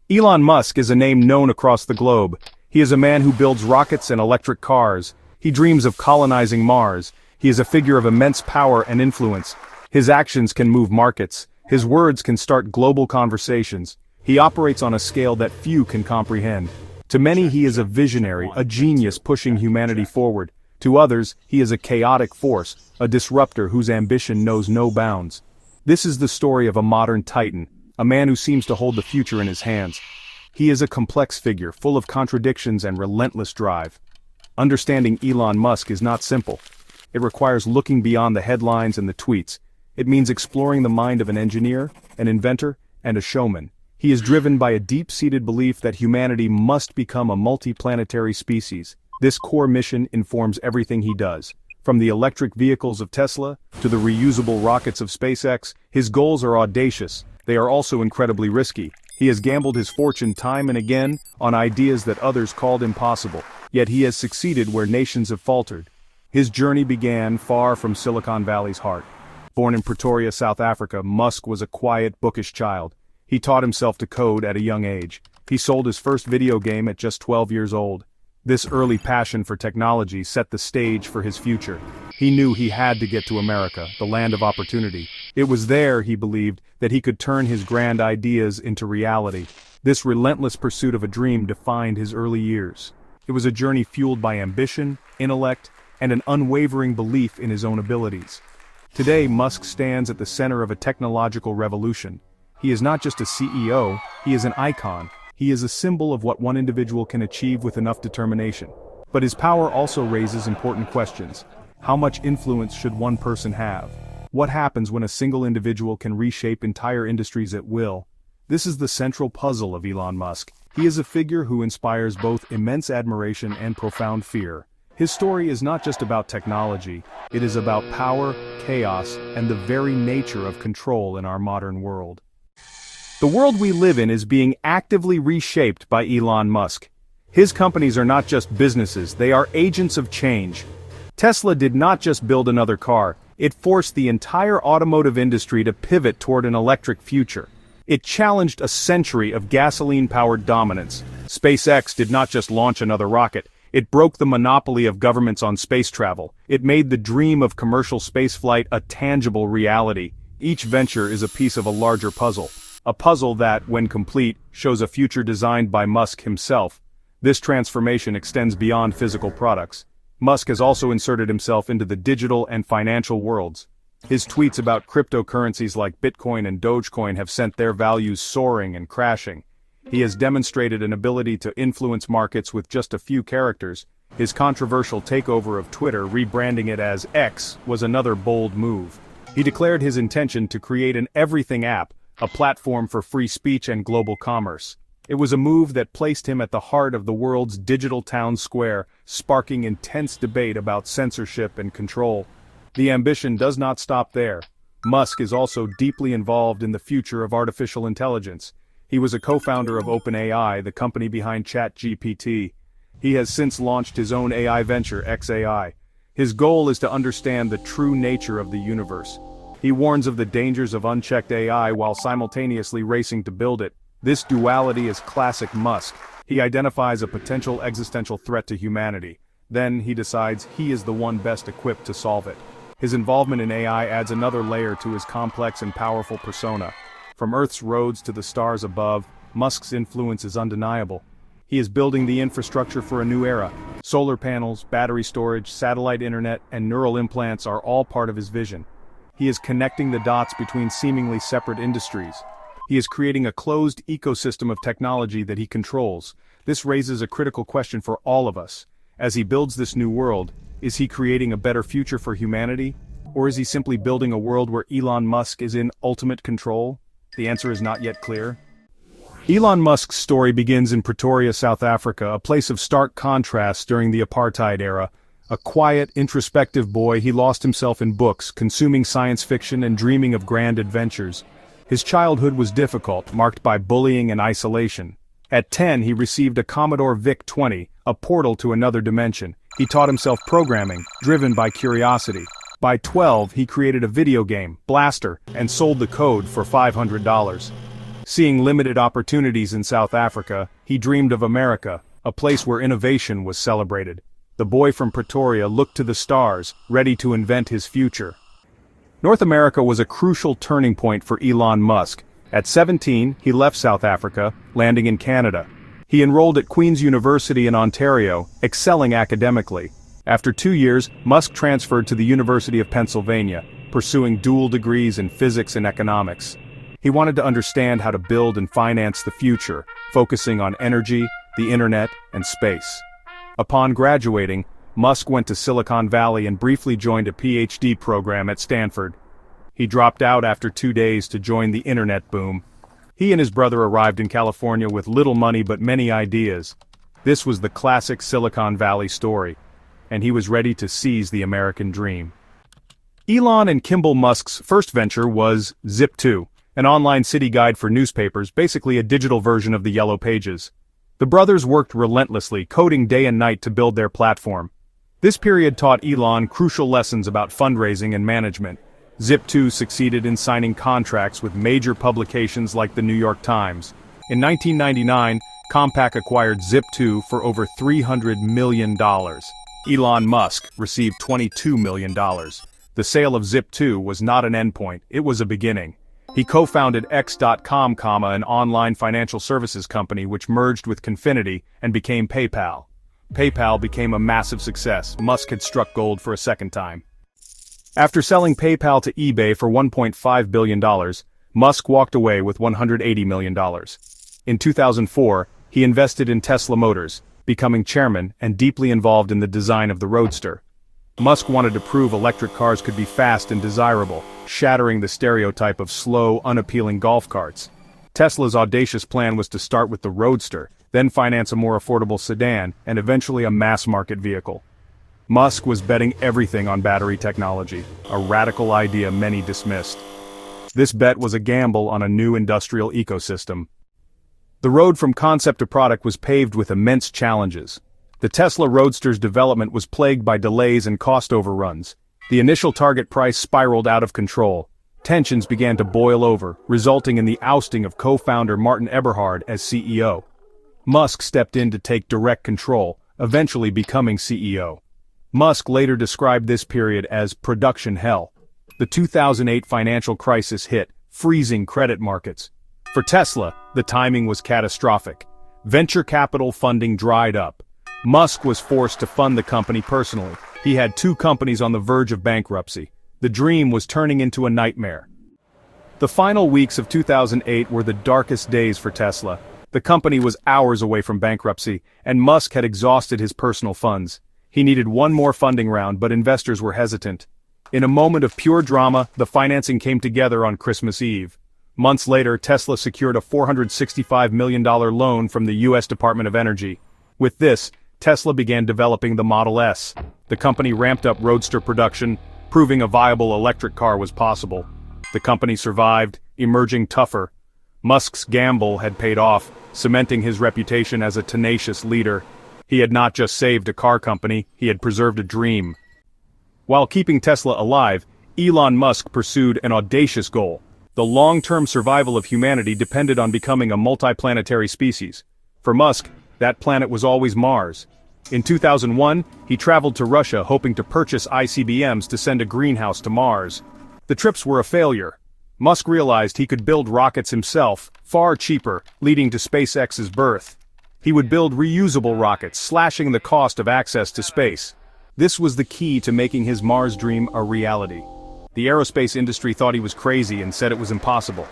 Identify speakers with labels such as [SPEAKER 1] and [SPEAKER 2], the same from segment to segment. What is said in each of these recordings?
[SPEAKER 1] Elon Musk is a name known across the globe. He is a man who builds rockets and electric cars. He dreams of colonizing Mars. He is a figure of immense power and influence. His actions can move markets. His words can start global conversations. He operates on a scale that few can comprehend. To many he is a visionary, a genius pushing humanity forward. To others, he is a chaotic force, a disruptor whose ambition knows no bounds. This is the story of a modern titan, a man who seems to hold the future in his hands. He is a complex figure, full of contradictions and relentless drive. Understanding Elon Musk is not simple. It requires looking beyond the headlines and the tweets. It means exploring the mind of an engineer, an inventor, and a showman. He is driven by a deep-seated belief that humanity must become a multi-planetary species. This core mission informs everything he does. From the electric vehicles of Tesla to the reusable rockets of SpaceX, his goals are audacious. They are also incredibly risky. He has gambled his fortune time and again on ideas that others called impossible. Yet he has succeeded where nations have faltered. His journey began far from Silicon Valley's heart. Born in Pretoria, South Africa, Musk was a quiet, bookish child. He taught himself to code at a young age. He sold his first video game at just 12 years old. This early passion for technology set the stage for his future. He knew he had to get to America, the land of opportunity. It was there, he believed, that he could turn his grand ideas into reality. This relentless pursuit of a dream defined his early years. It was a journey fueled by ambition, intellect, and an unwavering belief in his own abilities. Today, Musk stands at the center of a technological revolution. He is not just a CEO, he is an icon. He is a symbol of what one individual can achieve with enough determination. But his power also raises important questions. How much influence should one person have? What happens when a single individual can reshape entire industries at will? This is the central puzzle of Elon Musk. He is a figure who inspires both immense admiration and profound fear. His story is not just about technology, it is about power, chaos, and the very nature of control in our modern world. The world we live in is being actively reshaped by Elon Musk. His companies are not just businesses, they are agents of change. Tesla did not just build another car, it forced the entire automotive industry to pivot toward an electric future. It challenged a century of gasoline-powered dominance. SpaceX did not just launch another rocket, it broke the monopoly of governments on space travel. It made the dream of commercial spaceflight a tangible reality. Each venture is a piece of a larger puzzle. A puzzle that, when complete, shows a future designed by Musk himself. This transformation extends beyond physical products. Musk has also inserted himself into the digital and financial worlds. His tweets about cryptocurrencies like Bitcoin and Dogecoin have sent their values soaring and crashing. He has demonstrated an ability to influence markets with just a few characters. His controversial takeover of Twitter, rebranding it as X, was another bold move. He declared his intention to create an everything app, a platform for free speech and global commerce. It was a move that placed him at the heart of the world's digital town square, sparking intense debate about censorship and control. The ambition does not stop there. Musk is also deeply involved in the future of artificial intelligence. He was a co-founder of OpenAI, the company behind ChatGPT. He has since launched his own AI venture, xAI. His goal is to understand the true nature of the universe. He warns of the dangers of unchecked AI while simultaneously racing to build it. This duality is classic Musk. He identifies a potential existential threat to humanity. Then he decides he is the one best equipped to solve it. His involvement in AI adds another layer to his complex and powerful persona. From Earth's roads to the stars above, Musk's influence is undeniable. He is building the infrastructure for a new era. Solar panels, battery storage, satellite internet, and neural implants are all part of his vision. He is connecting the dots between seemingly separate industries. He is creating a closed ecosystem of technology that he controls. This raises a critical question for all of us. As he builds this new world, is he creating a better future for humanity? Or is he simply building a world where Elon Musk is in ultimate control? The answer is not yet clear. Elon Musk's story begins in Pretoria, South Africa, a place of stark contrast during the apartheid era. A quiet, introspective boy, he lost himself in books, consuming science fiction and dreaming of grand adventures. His childhood was difficult, marked by bullying and isolation. At 10, he received a Commodore VIC-20, a portal to another dimension. He taught himself programming, driven by curiosity. By 12, he created a video game, Blaster, and sold the code for $500. Seeing limited opportunities in South Africa, he dreamed of America, a place where innovation was celebrated. The boy from Pretoria looked to the stars, ready to invent his future. North America was a crucial turning point for Elon Musk. At 17, he left South Africa, landing in Canada. He enrolled at Queen's University in Ontario, excelling academically. After 2 years, Musk transferred to the University of Pennsylvania, pursuing dual degrees in physics and economics. He wanted to understand how to build and finance the future, focusing on energy, the internet, and space. Upon graduating, Musk went to Silicon Valley and briefly joined a PhD program at Stanford. He dropped out after 2 days to join the internet boom. He and his brother arrived in California with little money but many ideas. This was the classic Silicon Valley story, and he was ready to seize the American dream. Elon and Kimball Musk's first venture was Zip2, an online city guide for newspapers, basically a digital version of the Yellow Pages. The brothers worked relentlessly, coding day and night to build their platform. This period taught Elon crucial lessons about fundraising and management. Zip2 succeeded in signing contracts with major publications like the New York Times. In 1999, Compaq acquired Zip2 for over $300 million. Elon Musk received $22 million. The sale of Zip2 was not an endpoint, it was a beginning. He co-founded X.com, an online financial services company which merged with Confinity and became PayPal. PayPal became a massive success. Musk had struck gold for a second time. After selling PayPal to eBay for $1.5 billion, Musk walked away with $180 million. In 2004, he invested in Tesla Motors, becoming chairman and deeply involved in the design of the Roadster. Musk wanted to prove electric cars could be fast and desirable, shattering the stereotype of slow, unappealing golf carts. Tesla's audacious plan was to start with the Roadster, then finance a more affordable sedan, and eventually a mass-market vehicle. Musk was betting everything on battery technology, a radical idea many dismissed. This bet was a gamble on a new industrial ecosystem. The road from concept to product was paved with immense challenges. The Tesla Roadster's development was plagued by delays and cost overruns. The initial target price spiraled out of control. Tensions began to boil over, resulting in the ousting of co-founder Martin Eberhard as CEO. Musk stepped in to take direct control, eventually becoming CEO. Musk later described this period as production hell. The 2008 financial crisis hit, freezing credit markets. For Tesla, the timing was catastrophic. Venture capital funding dried up. Musk was forced to fund the company personally. He had 2 companies on the verge of bankruptcy. The dream was turning into a nightmare. The final weeks of 2008 were the darkest days for Tesla. The company was hours away from bankruptcy, and Musk had exhausted his personal funds. He needed one more funding round, but investors were hesitant. In a moment of pure drama, the financing came together on Christmas Eve. Months later, Tesla secured a $465 million loan from the U.S. Department of Energy. With this, Tesla began developing the Model S. The company ramped up Roadster production, proving a viable electric car was possible. The company survived, emerging tougher. Musk's gamble had paid off, cementing his reputation as a tenacious leader. He had not just saved a car company, he had preserved a dream. While keeping Tesla alive, Elon Musk pursued an audacious goal. The long-term survival of humanity depended on becoming a multiplanetary species. For Musk, that planet was always Mars. In 2001, he traveled to Russia hoping to purchase ICBMs to send a greenhouse to Mars. The trips were a failure. Musk realized he could build rockets himself, far cheaper, leading to SpaceX's birth. He would build reusable rockets, slashing the cost of access to space. This was the key to making his Mars dream a reality. The aerospace industry thought he was crazy and said it was impossible.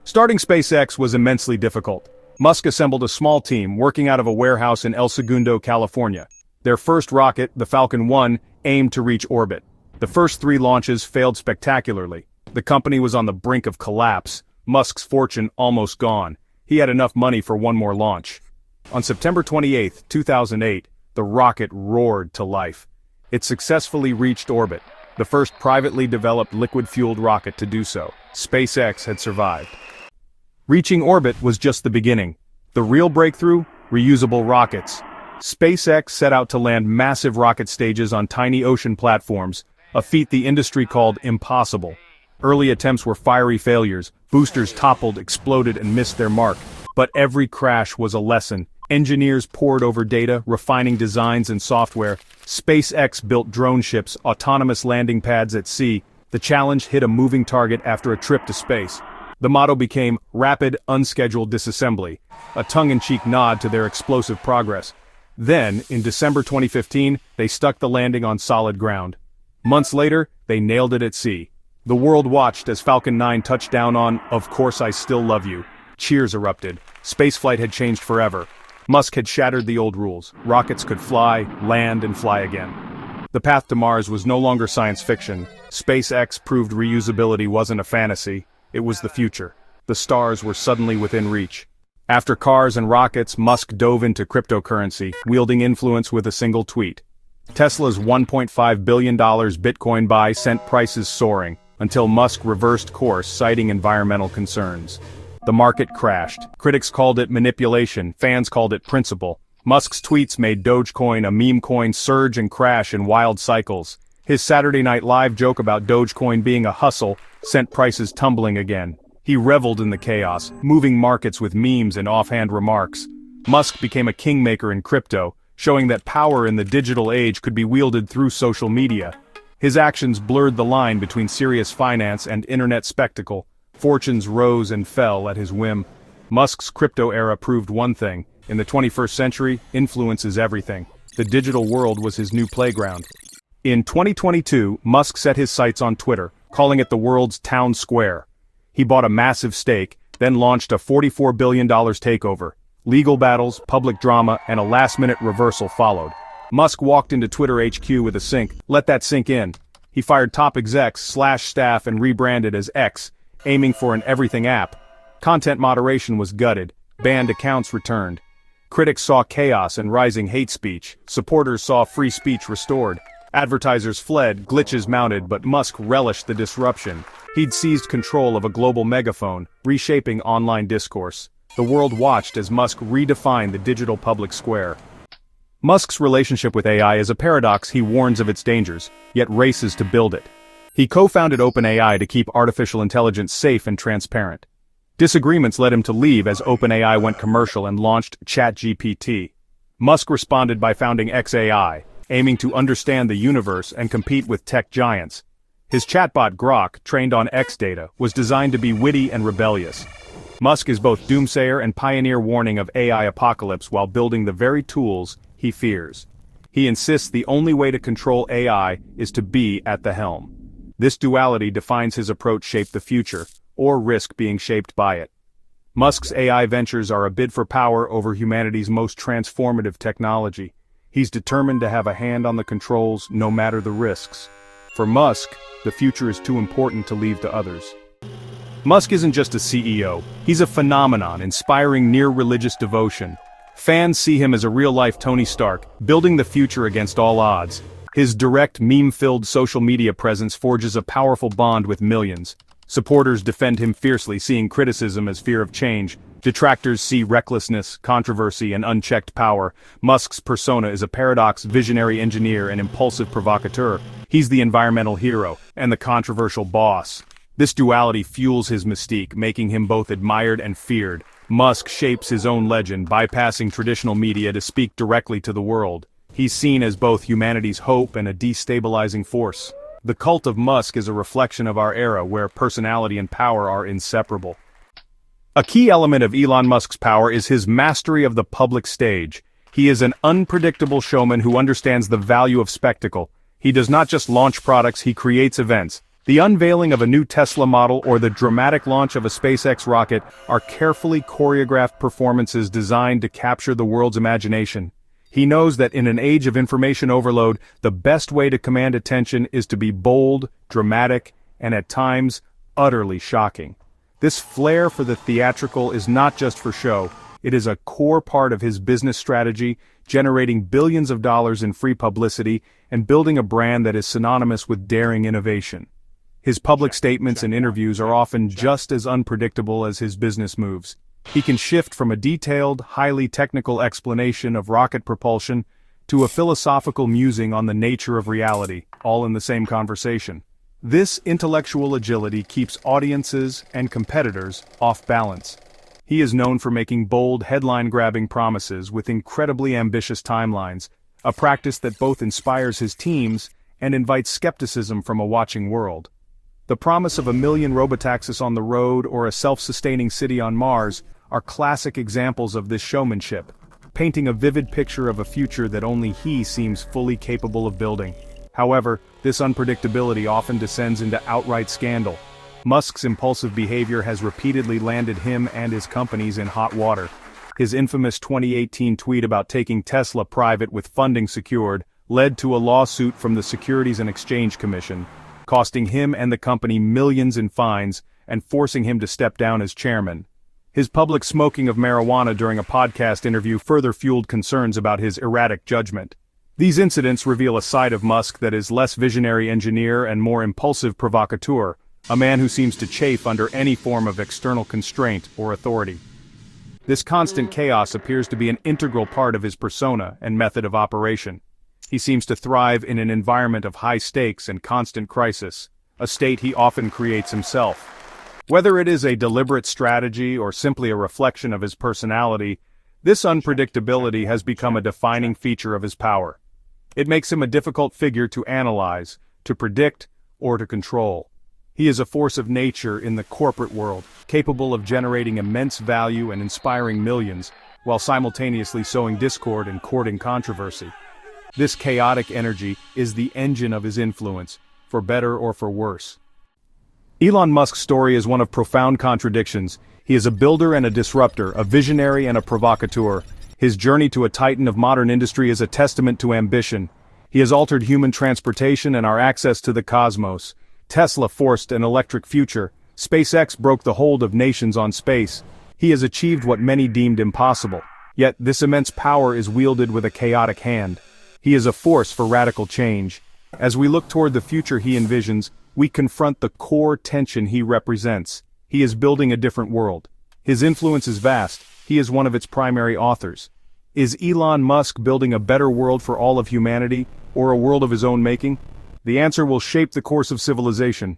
[SPEAKER 1] Starting SpaceX was immensely difficult. Musk assembled a small team working out of a warehouse in El Segundo, California. Their first rocket, the Falcon 1, aimed to reach orbit. The first 3 launches failed spectacularly. The company was on the brink of collapse, Musk's fortune almost gone. He had enough money for one more launch. On September 28, 2008, the rocket roared to life. It successfully reached orbit, the first privately developed liquid-fueled rocket to do so. SpaceX had survived. Reaching orbit was just the beginning. The real breakthrough? Reusable rockets. SpaceX set out to land massive rocket stages on tiny ocean platforms, a feat the industry called impossible. Early attempts were fiery failures, boosters toppled, exploded, and missed their mark. But every crash was a lesson. Engineers pored over data, refining designs and software. SpaceX built drone ships, autonomous landing pads at sea. The challenge hit a moving target after a trip to space. The motto became rapid, unscheduled disassembly, a tongue-in-cheek nod to their explosive progress. Then, in December 2015, they stuck the landing on solid ground. Months later, they nailed it at sea. The world watched as Falcon 9 touched down on "Of Course I Still Love You." Cheers erupted. Spaceflight had changed forever. Musk had shattered the old rules. Rockets could fly, land, and fly again. The path to Mars was no longer science fiction. SpaceX proved reusability wasn't a fantasy. It was the future. The stars were suddenly within reach. After cars and rockets, Musk dove into cryptocurrency, wielding influence with a single tweet. Tesla's $1.5 billion Bitcoin buy sent prices soaring, until Musk reversed course, citing environmental concerns. The market crashed. Critics called it manipulation, fans called it principle. Musk's tweets made Dogecoin, a meme coin, surge and crash in wild cycles. His Saturday Night Live joke about Dogecoin being a hustle sent prices tumbling again. He reveled in the chaos, moving markets with memes and offhand remarks. Musk became a kingmaker in crypto, showing that power in the digital age could be wielded through social media. His actions blurred the line between serious finance and internet spectacle. Fortunes rose and fell at his whim. Musk's crypto era proved one thing: in the 21st century, influence is everything. The digital world was his new playground. In 2022, Musk set his sights on Twitter, calling it the world's town square. He bought a massive stake, then launched a $44 billion takeover. Legal battles, public drama, and a last-minute reversal followed. Musk walked into Twitter HQ with a sink. Let that sink in. He fired top execs, slashed staff, and rebranded as X, aiming for an everything app. Content moderation was gutted. Banned accounts returned. Critics saw chaos and rising hate speech. Supporters saw free speech restored. Advertisers fled, glitches mounted, but Musk relished the disruption. He'd seized control of a global megaphone, reshaping online discourse. The world watched as Musk redefined the digital public square. Musk's relationship with AI is a paradox. He warns of its dangers, yet races to build it. He co-founded OpenAI to keep artificial intelligence safe and transparent. Disagreements led him to leave as OpenAI went commercial and launched ChatGPT. Musk responded by founding xAI, aiming to understand the universe and compete with tech giants. His chatbot Grok, trained on X data, was designed to be witty and rebellious. Musk is both doomsayer and pioneer, warning of AI apocalypse while building the very tools he fears. He insists the only way to control AI is to be at the helm. This duality defines his approach: shape the future, or risk being shaped by it. Musk's AI ventures are a bid for power over humanity's most transformative technology. He's determined to have a hand on the controls, no matter the risks. For Musk, the future is too important to leave to others. Musk isn't just a CEO, he's a phenomenon, inspiring near-religious devotion. Fans see him as a real-life Tony Stark, building the future against all odds. His direct, meme-filled social media presence forges a powerful bond with millions. Supporters defend him fiercely, seeing criticism as fear of change. Detractors see recklessness, controversy, and unchecked power. Musk's persona is a paradox: visionary engineer and impulsive provocateur. He's the environmental hero and the controversial boss. This duality fuels his mystique, making him both admired and feared. Musk shapes his own legend, bypassing traditional media to speak directly to the world. He's seen as both humanity's hope and a destabilizing force. The cult of Musk is a reflection of our era, where personality and power are inseparable. A key element of Elon Musk's power is his mastery of the public stage. He is an unpredictable showman who understands the value of spectacle. He does not just launch products, he creates events. The unveiling of a new Tesla model or the dramatic launch of a SpaceX rocket are carefully choreographed performances designed to capture the world's imagination. He knows that in an age of information overload, the best way to command attention is to be bold, dramatic, and at times, utterly shocking. This flair for the theatrical is not just for show, it is a core part of his business strategy, generating billions of dollars in free publicity and building a brand that is synonymous with daring innovation. His public statements and interviews are often just as unpredictable as his business moves. He can shift from a detailed, highly technical explanation of rocket propulsion to a philosophical musing on the nature of reality, all in the same conversation. This intellectual agility keeps audiences and competitors off balance. He is known for making bold, headline-grabbing promises with incredibly ambitious timelines, a practice that both inspires his teams and invites skepticism from a watching world. The promise of 1 million robotaxis on the road or a self-sustaining city on Mars are classic examples of this showmanship, painting a vivid picture of a future that only he seems fully capable of building. However, this unpredictability often descends into outright scandal. Musk's impulsive behavior has repeatedly landed him and his companies in hot water. His infamous 2018 tweet about taking Tesla private with funding secured led to a lawsuit from the Securities and Exchange Commission, costing him and the company millions in fines and forcing him to step down as chairman. His public smoking of marijuana during a podcast interview further fueled concerns about his erratic judgment. These incidents reveal a side of Musk that is less visionary engineer and more impulsive provocateur, a man who seems to chafe under any form of external constraint or authority. This constant chaos appears to be an integral part of his persona and method of operation. He seems to thrive in an environment of high stakes and constant crisis, a state he often creates himself. Whether it is a deliberate strategy or simply a reflection of his personality, this unpredictability has become a defining feature of his power. It makes him a difficult figure to analyze, to predict, or to control. He is a force of nature in the corporate world, capable of generating immense value and inspiring millions, while simultaneously sowing discord and courting controversy. This chaotic energy is the engine of his influence, for better or for worse. Elon Musk's story is one of profound contradictions. He is a builder and a disruptor, a visionary and a provocateur. His journey to a titan of modern industry is a testament to ambition. He has altered human transportation and our access to the cosmos. Tesla forced an electric future. SpaceX broke the hold of nations on space. He has achieved what many deemed impossible. Yet this immense power is wielded with a chaotic hand. He is a force for radical change. As we look toward the future he envisions, we confront the core tension he represents. He is building a different world. His influence is vast. He is one of its primary authors. Is Elon Musk building a better world for all of humanity, or a world of his own making? The answer will shape the course of civilization.